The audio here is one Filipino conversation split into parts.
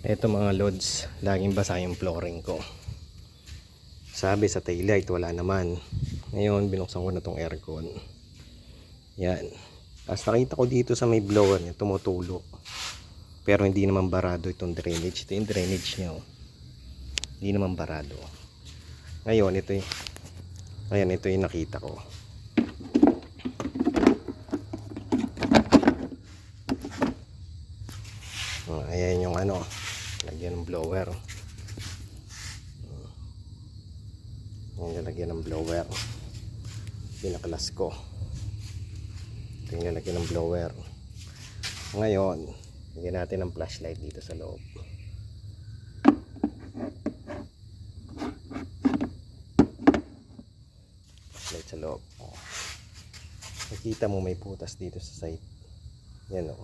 Eto mga lods, laging basa yung flooring ko. Sabi sa taillight wala naman. Ngayon binuksan ko na tong aircon. Yan. Tapos nakita ko dito sa may blower niya tumutulo. Pero hindi naman barado itong drainage. Ito yung drainage niya. Oh. Hindi naman barado. Ngayon ito yung nakita ko. Ayan yung lagyan ng blower. Ayan, lagyan ng blower. Pinakalas ko. Ito yung lagyan ng blower. Ngayon lagyan natin ng flashlight dito sa loob. Flashlight sa loob. Nakita mo may putas dito sa side. Yan o.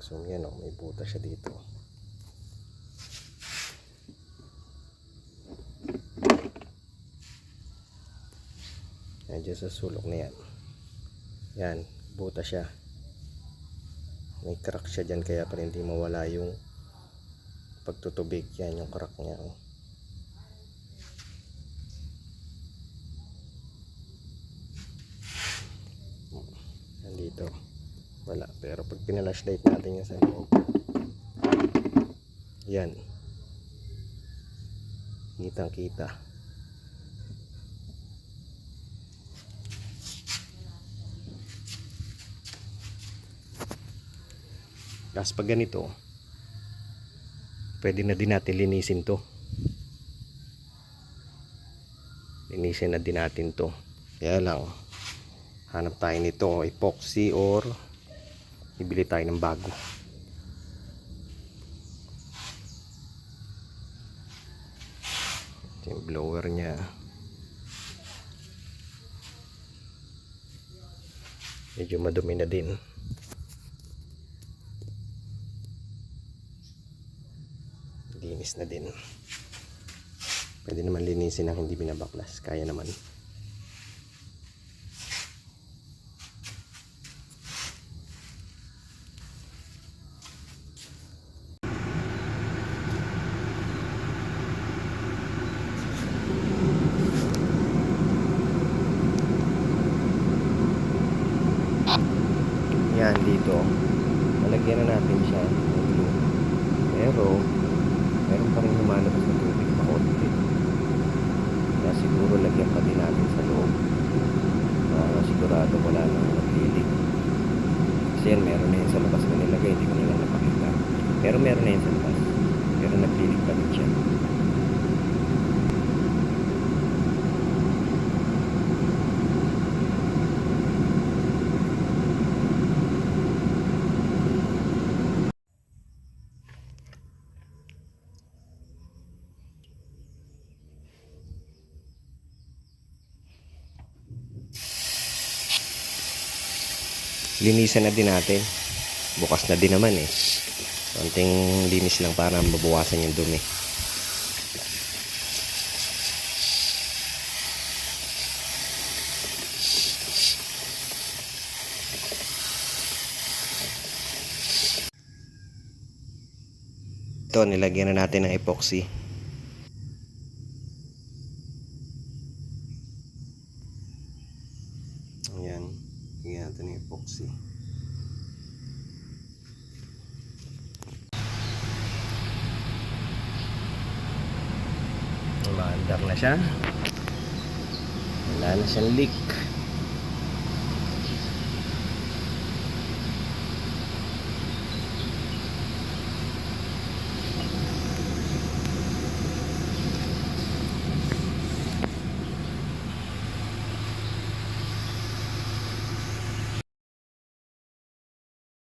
So yan o, may butas siya dito. Yan dyan sa sulok na yan. Yan, butas siya. May crack siya dyan kaya para hindi mawala yung pagtutubig. Yan yung crack niya. Nandito. Wala, pero pag pinalashlight natin yung sa loob, yan, kitang kita. Tapos pag ganito, pwede na din natin linisin to. Linisin na din natin to. Kaya lang hanap tayo nito, epoxy or ibili tayo ng bago. Ito yung blower nya. Medyo madumi na din. Linis na din. Pwede naman linisin ng hindi binabaklas. Kaya naman. Yan dito, nalagyan na natin siya, pero meron pa rin lumalabas na tubig pa konti, kaya siguro lagyan pa din natin sa loob para sigurado wala nang naglilig. Kasi yan, meron na yun sa labas na nilagay, hindi ko na lang napakita, pero meron na yun sa labas, pero naglilig pa rin siya. Linisan na din natin. Bukas na din naman eh. Konting linis lang para mabawasan yung dumi. Ito, nilagyan na natin ng epoxy. Ayan. Lagyan natin ng epoxy. Maandar na siya. Wala na siyang leak.